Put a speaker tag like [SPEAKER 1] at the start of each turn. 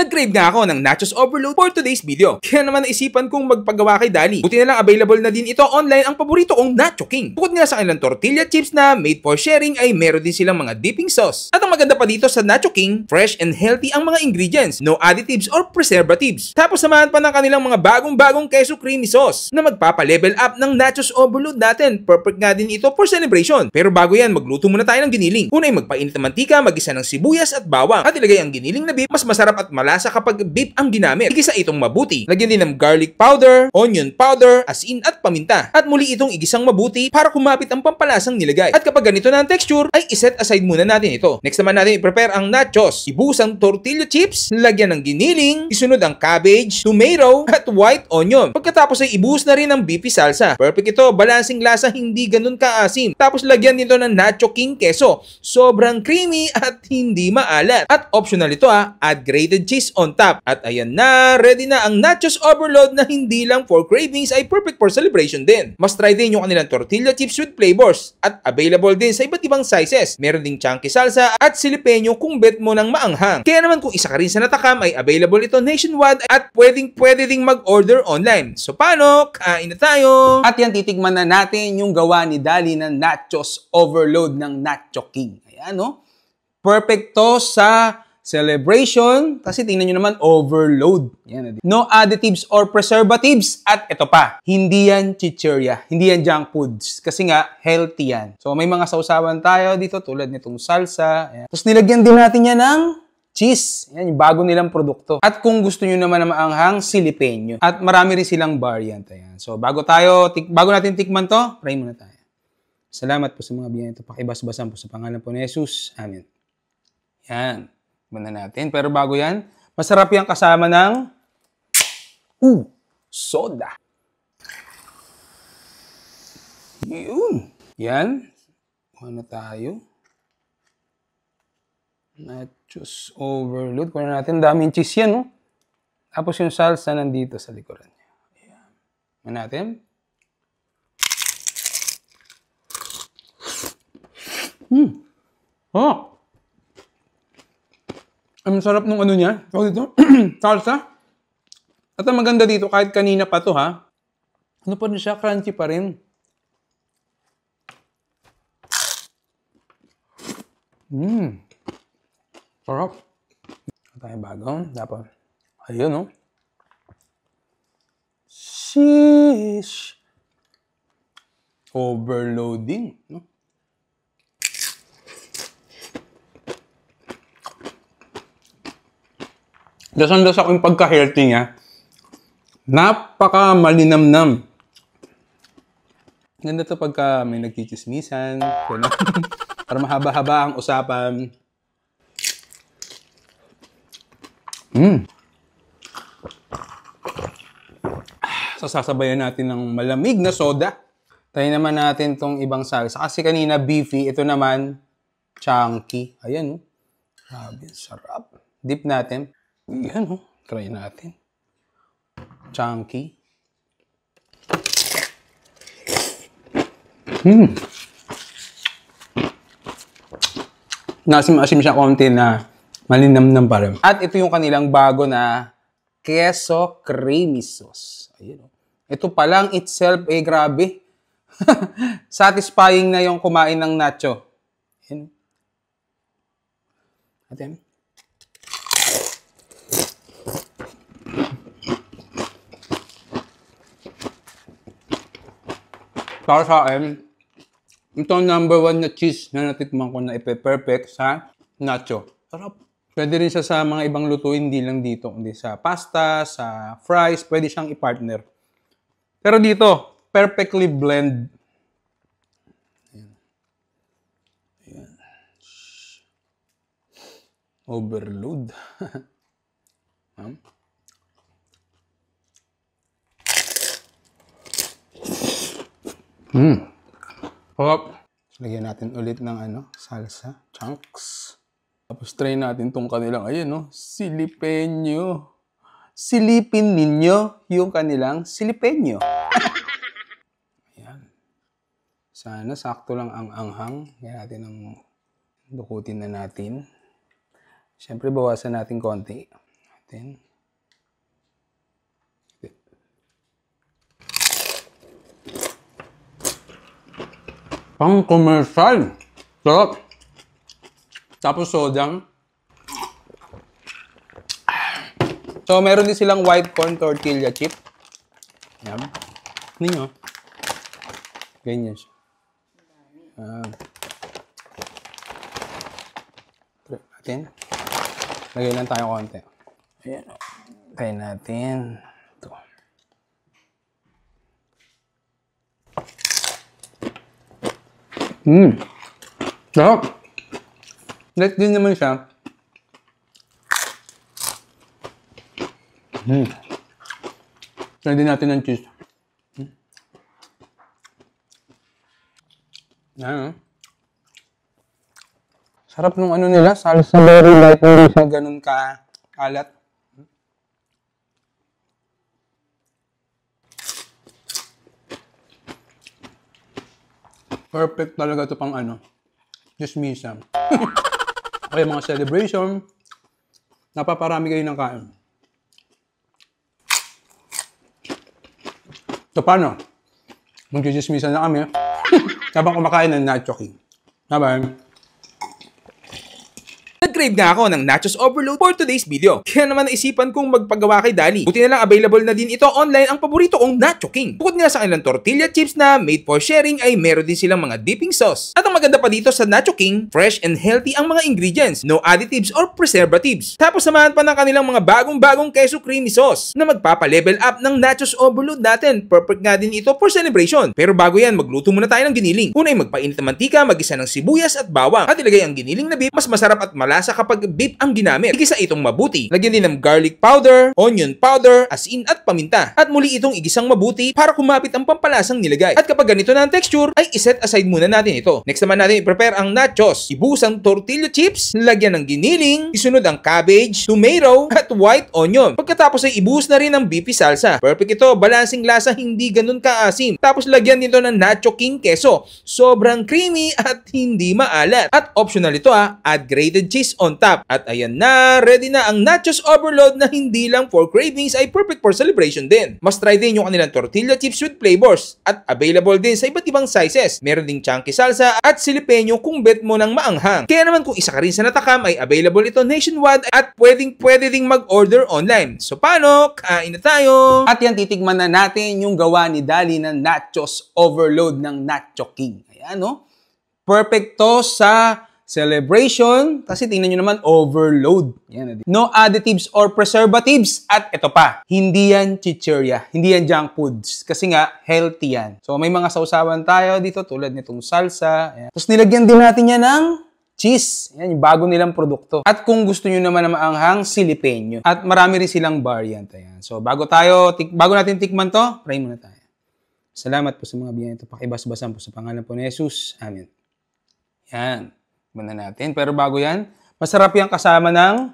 [SPEAKER 1] Nag-crave nga ako ng nachos overload for today's video. Kaya naman naisipan kong magpagawa kay Dali. Buti na lang available na din ito online ang paborito kong Nacho King. Bukod nga sa kanilang tortilla chips na made for sharing ay meron din silang mga dipping sauce. At ang maganda pa dito sa Nacho King, fresh and healthy ang mga ingredients, no additives or preservatives. Tapos samahan pa ng kanilang mga bagong queso creamy sauce na magpapa-level up ng nachos overload natin. Perfect nga din ito for celebration. Pero bago yan, magluto muna tayo ng giniling. Una ay magpainit ng mantika, magisa ng sibuyas at bawang. At ilagay ang giniling na beef. Mas masarap at malasa kapag beef ang ginamit. Igisa itong mabuti. Lagyan din ng garlic powder, onion powder, asin at paminta. At muli itong igisang mabuti para kumapit ang pampalasang nilagay. At kapag ganito na ang texture, ay iset aside muna natin ito. Next naman natin i-prepare ang nachos. Ibuhos ang tortilla chips, lagyan ng giniling, isunod ang cabbage, tomato, at white onion. Pagkatapos ay ibuhos na rin ang beefy salsa. Perfect ito, balancing lasa, hindi ganun kaasim. Tapos lagyan nito ng Nacho King queso. Sobrang creamy at hindi maalat. At optional ito add grated cheese on top. At ayan na, ready na ang nachos overload na hindi lang for cravings ay perfect for celebration din. Must try din yung kanilang tortilla chips with flavors. At available din sa iba't ibang sizes. Meron ding chunky salsa at silipenyo kung bet mo ng maanghang. Kaya naman kung isa ka rin sa natakam ay available ito nationwide at pwede ding mag-order online. So paano? Kain na tayo! At yan, titigman na natin yung gawa ni Dali ng nachos overload ng Nacho King. Ayan, no? Perfect to sa celebration. Kasi tingnan nyo naman, overload. Yan, no additives or preservatives. At ito pa, hindi yan chichirya. Hindi yan junk foods. Kasi nga, healthy yan. So may mga sausawan tayo dito tulad nitong salsa. Ayan. Tapos nilagyan din natin yan ng cheese. Yan, yung bago nilang produkto. At kung gusto nyo naman na maanghang, silipenyo. At marami rin silang variant. Ayan. So bago natin tikman to, pray muna tayo. Salamat po sa mga biyaya ito. Pakibas-basan po sa pangalan po ni Jesus. Amen. Yan. Tikman na natin. Pero bago yan, masarap yung kasama ng soda. Yun. Yan. Kuha na tayo. Nachos overload. Kuha na natin. Daming cheese yan, no? Tapos yung salsa nandito sa likuran niya. Ayan. Kuha natin. Oh! Ang sarap nung ano niya. Tawag dito. Salsa. At ang maganda dito, kahit kanina pa to ano pa rin siya, crunchy pa rin. Sarap. Tayo bago. Dapat. Ayun, no? Sheesh. Overloading, no? Dasang-dasa ko yung pagka-healthy niya. Napaka-malinamnam. Ganda to pagka may nagchichismisan. Para mahaba-haba ang usapan. So, sasabayan natin ng malamig na soda. Tayo naman natin tong ibang salsa. Kasi kanina beefy, ito naman chunky. Ayan, oh. Grabe, sarap. Dip natin. Yan, try natin. Chunky. Nasim-asim siya konti na malinamnam pa rin. At ito yung kanilang bago na queso creamy sauce. Ayun, ito pa lang itself, grabe. Satisfying na yung kumain ng nacho. Ayun. Atin. Para sa akin, ito ang number 1 na cheese na natikman ko na ipe-perfect sa nacho. Sarap. Pwede rin siya sa mga ibang lutuin, hindi lang dito. Kundi sa pasta, sa fries, pwede siyang i-partner. Pero dito, perfectly blend. Ayan. Ayan. Overload. Sarap. Lagyan natin ulit ng salsa, chunks. Tapos try natin tong kanilang, silipenyo. Silipin ninyo yung kanilang silipenyo. Ayan. Sana sakto lang ang anghang. Kaya natin dukutin na natin. Siyempre, bawasan natin konti.
[SPEAKER 2] natin. Pang commercial. Sarap. Tapos sodang. So, meron din silang white corn tortilla chip. Yan. Ninyo. Ganyan siya. Try natin. Lagay lang tayo konti. Ayan. Try natin. Ito. Sarap. Light din naman siya. Try din natin ng cheese. Yan. Sarap nung ano nila. Salsa very light. Hindi siya ganun kalat. Perfect talaga ito pang ano. Chismisan. Okay, mga celebration. Napaparami kayo ng kain. So, paano? Mag-chismisan na kami. Habang kumakain ng Nacho King. Bye-bye.
[SPEAKER 1] Nag-crave nga ako ng Nachos Overload for today's video. Kaya naman naisipan kong magpagawa kay Dali. Buti na lang available na din ito online ang paborito kong Nacho King. Bukod nga sa kanilang tortilla chips na made for sharing ay meron din silang mga dipping sauce. At ang maganda pa dito sa Nacho King, fresh and healthy ang mga ingredients, no additives or preservatives. Tapos samahan pa ng kanilang mga bagong queso creamy sauce na magpapa-level up ng Nachos Overload natin. Perfect nga din ito for celebration. Pero bago yan, magluto muna tayo ng giniling. Una ay magpainit ng mantika, magisa ng sibuyas at bawang. At ilagay ang giniling na beef. Mas masarap at malasa kapag beef ang ginamit. Igisa itong mabuti. Lagyan din ng garlic powder, onion powder, asin at paminta. At muli itong igisang mabuti para kumapit ang pampalasang nilagay. At kapag ganito na ang texture, ay iset aside muna natin ito. Next naman natin i-prepare ang nachos. Ibuhos ang tortilla chips, lagyan ng giniling, isunod ang cabbage, tomato, at white onion. Pagkatapos ay ibuhos na rin ang beefy salsa. Perfect ito, balancing lasa, hindi ganun kaasim. Tapos lagyan nito ng Nacho King queso. Sobrang creamy at hindi maalat. At optional ito add grated cheese on top. At ayan na, ready na ang Nachos Overload na hindi lang for cravings ay perfect for celebration din. Must try din yung kanilang tortilla chips with flavors at available din sa iba't ibang sizes. Meron ding chunky salsa at silipenyo kung bet mo ng maanghang. Kaya naman kung isa ka rin sa natakam ay available ito nationwide at pwede ding mag-order online. So paano? Kain na tayo!
[SPEAKER 2] At yan, titigman na natin yung gawa ni Dali ng Nachos Overload ng Nacho King. Ayan, no? Perfect to sa celebration, kasi tingnan nyo naman, overload. Yan, no additives or preservatives. At ito pa, hindi yan chichirya, hindi yan junk foods. Kasi nga, healthy yan. So, may mga sausawan tayo dito tulad nitong salsa. Ayan. Tapos nilagyan din natin yan ng cheese. Yan, yung bago nilang produkto. At kung gusto nyo naman na maanghang, silipenyo. At marami rin silang variant. Ayan. So, bago natin tikman to, pray muna tayo. Salamat po sa mga biyaya ito. Pakibas-basan po sa pangalan po ni Jesus. Amen. Yan. Muna natin. Pero bago yan, masarap yan kasama ng